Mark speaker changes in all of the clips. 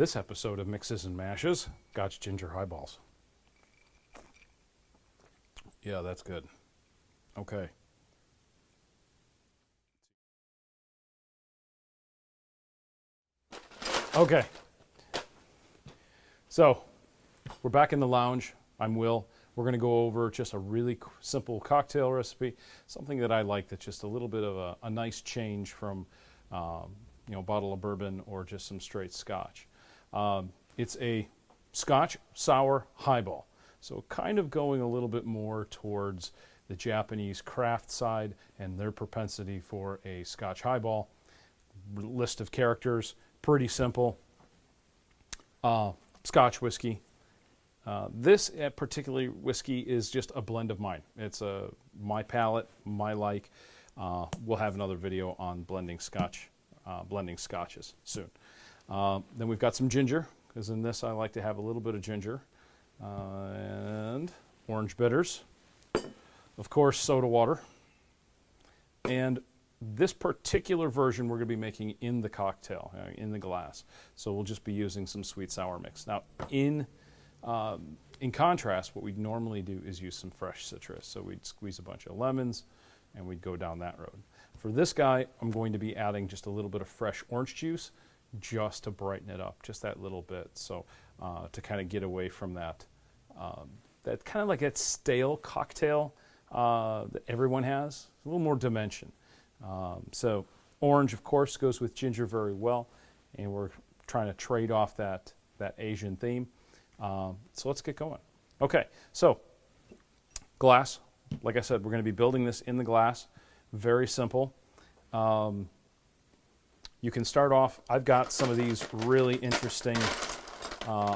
Speaker 1: this episode of Mixes and Mashes, Scotch Ginger Highballs. Yeah, that's good. Okay. Okay. So, we're back in the lounge. I'm Will. We're going to go over just a really simple cocktail recipe, something that I like that's just a little bit of a nice change from, a bottle of bourbon or just some straight scotch. It's a Scotch Sour Highball. So kind of going a little bit more towards the Japanese craft side and their propensity for a Scotch highball. List of characters, pretty simple. Scotch whiskey. This particular whiskey is just a blend of mine. It's my palate, my like. We'll have another video on blending scotches soon. Then we've got some ginger, because in this I like to have a little bit of ginger. And orange bitters. Of course, soda water. And this particular version we're going to be making in the cocktail, in the glass. So we'll just be using some sweet sour mix. Now, in contrast, what we'd normally do is use some fresh citrus. So we'd squeeze a bunch of lemons and we'd go down that road. For this guy, I'm going to be adding just a little bit of fresh orange juice just to brighten it up, just that little bit. So to kind of get away from that kind of like that stale cocktail that everyone has, a little more dimension. So orange, of course, goes with ginger very well, and we're trying to trade off that Asian theme. So let's get going. Okay, so glass. Like I said, we're going to be building this in the glass. Very simple. You can start off, I've got some of these really interesting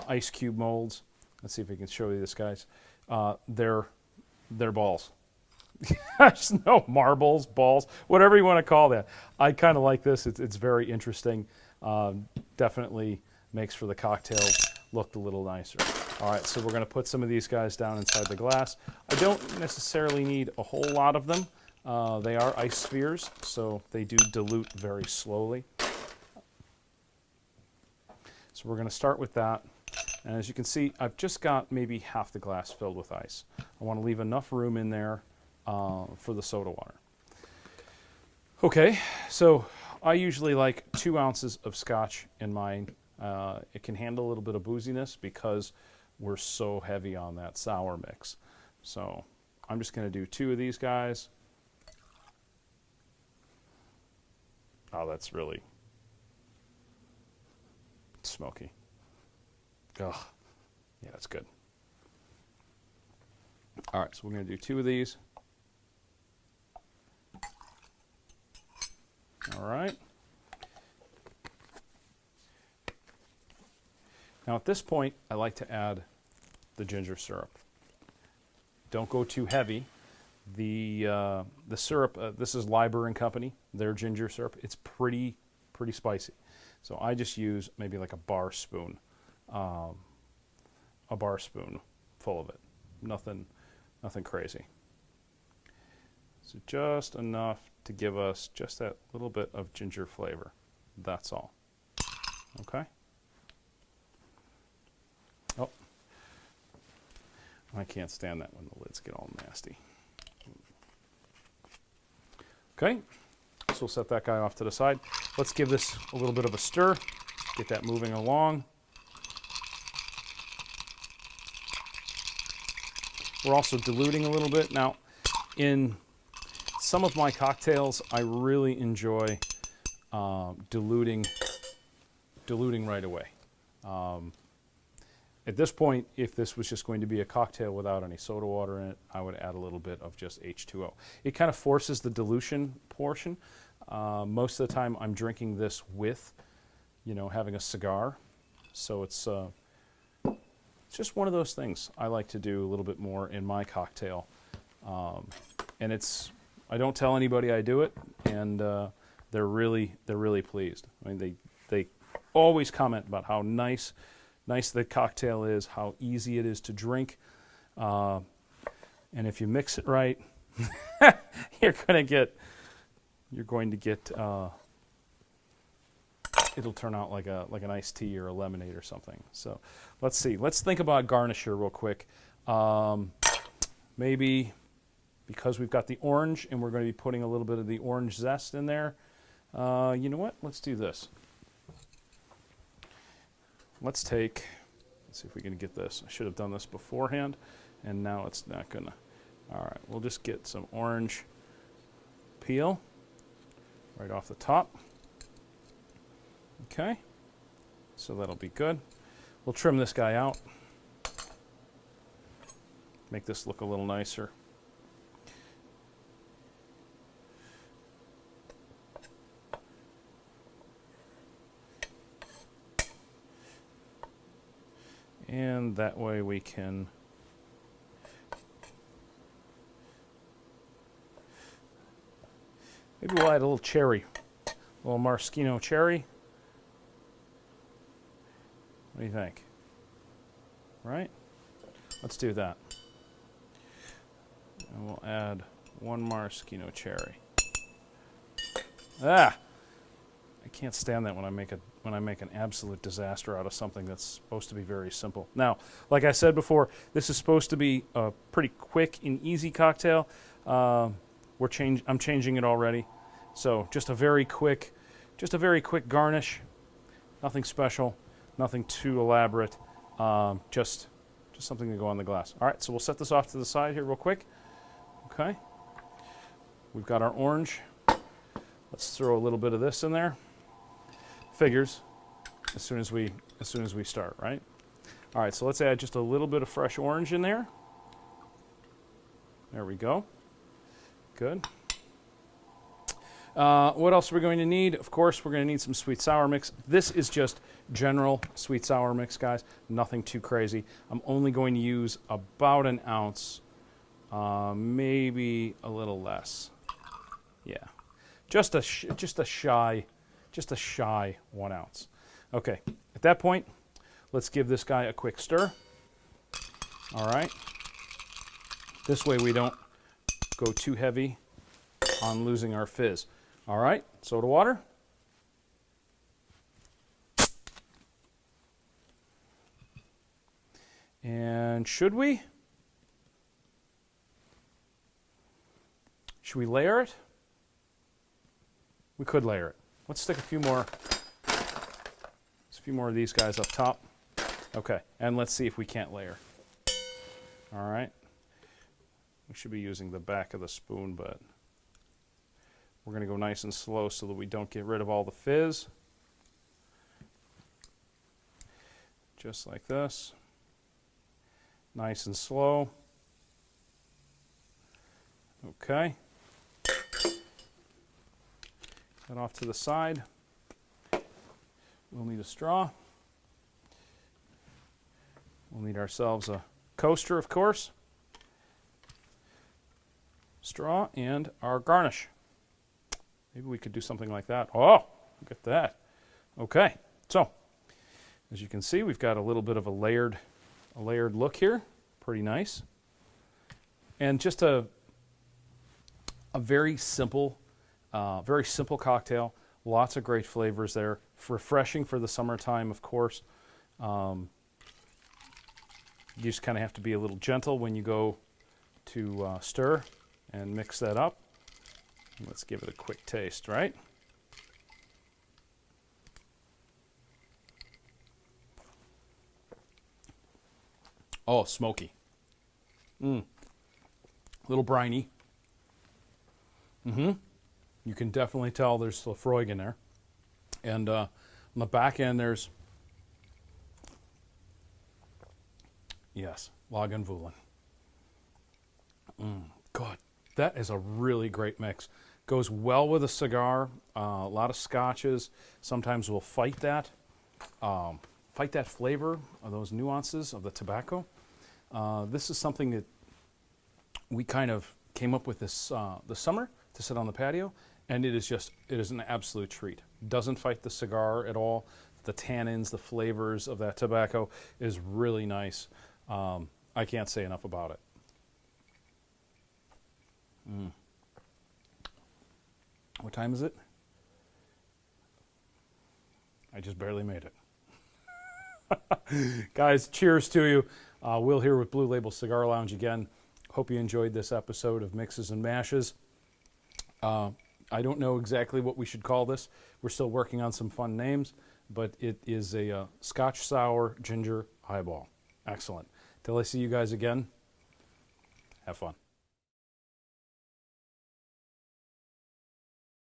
Speaker 1: ice cube molds. Let's see if we can show you this, guys. They're balls. No, marbles, balls, whatever you want to call that. I kind of like this. It's very interesting. Definitely makes for the cocktails look a little nicer. All right, so we're going to put some of these guys down inside the glass. I don't necessarily need a whole lot of them. They are ice spheres, so they do dilute very slowly. So we're going to start with that. And as you can see, I've just got maybe half the glass filled with ice. I want to leave enough room in there for the soda water. Okay, so I usually like 2 ounces of scotch in mine. It can handle a little bit of booziness because we're so heavy on that sour mix. So I'm just going to do 2 of these guys. Oh, that's really smoky. Oh, yeah, that's good. All right, so we're going to do 2 of these. All right. Now at this point, I like to add the ginger syrup. Don't go too heavy. The syrup, this is Liber and Company, their ginger syrup. It's pretty spicy. So I just use maybe like a bar spoon full of it. Nothing crazy. So just enough to give us just that little bit of ginger flavor. That's all. Okay? Oh. I can't stand that when the lids get all nasty. Okay, so we'll set that guy off to the side. Let's give this a little bit of a stir, get that moving along. We're also diluting a little bit. Now, in some of my cocktails, I really enjoy diluting right away. At this point, if this was just going to be a cocktail without any soda water in it, I would add a little bit of just H2O. It kind of forces the dilution portion. Most of the time, I'm drinking this with, having a cigar. So it's just one of those things I like to do a little bit more in my cocktail. And I don't tell anybody I do it, and they're really pleased. I mean, they always comment about how nice the cocktail is, how easy it is to drink, and if you mix it right, you're going to get it'll turn out like an iced tea or a lemonade or something. So let's see. Let's think about garnish here real quick. Maybe because we've got the orange and we're going to be putting a little bit of the orange zest in there. You know what? Let's do this. Let's see if we can get this. I should have done this beforehand, and now it's not going to. All right, we'll just get some orange peel right off the top. Okay, so that'll be good. We'll trim this guy out. Make this look a little nicer. And that way we can maybe we'll add a little cherry, a little maraschino cherry. What do you think? Right? Let's do that. And we'll add one maraschino cherry. I can't stand that when I make an absolute disaster out of something that's supposed to be very simple. Now, like I said before, this is supposed to be a pretty quick and easy cocktail. I'm changing it already. So just a very quick garnish. Nothing special, nothing too elaborate. Just something to go on the glass. All right, so we'll set this off to the side here real quick. Okay. We've got our orange. Let's throw a little bit of this in there. Figures as soon as we start, right? All right, so let's add just a little bit of fresh orange in there. There we go. Good. What else are we going to need? Of course, we're going to need some sweet sour mix. This is just general sweet sour mix, guys. Nothing too crazy. I'm only going to use about an ounce, maybe a little less. Yeah, just a shy 1 ounce. Okay, at that point, let's give this guy a quick stir. All right. This way we don't go too heavy on losing our fizz. All right, soda water. And should we layer it? We could layer it. Let's stick a few more of these guys up top. Okay, and let's see if we can't layer. All right. We should be using the back of the spoon, but we're going to go nice and slow so that we don't get rid of all the fizz. Just like this. Nice and slow. Okay. That off to the side. We'll need a straw. We'll need ourselves a coaster, of course. Straw and our garnish. Maybe we could do something like that. Oh, look at that. Okay, so as you can see, we've got a little bit of a layered look here. Pretty nice. And just a very simple cocktail. Lots of great flavors there. Refreshing for the summertime, of course. You just kind of have to be a little gentle when you go to stir and mix that up. Let's give it a quick taste, right? Oh, smoky. A little briny. You can definitely tell there's Lafroig in there. And on the back end, there's, yes, Lagavulin. God, that is a really great mix. Goes well with a cigar. A lot of scotches sometimes will fight that flavor of those nuances of the tobacco. This is something that we kind of came up with this summer to sit on the patio, and it is an absolute treat. Doesn't fight the cigar at all. The tannins, the flavors of that tobacco is really nice. I can't say enough about it. What time is it? I just barely made it. Guys, cheers to you. Will here with Blue Label Cigar Lounge again. Hope you enjoyed this episode of Mixes and Mashes. I don't know exactly what we should call this. We're still working on some fun names, but it is a Scotch Sour Ginger Highball. Excellent. Till I see you guys again, have fun.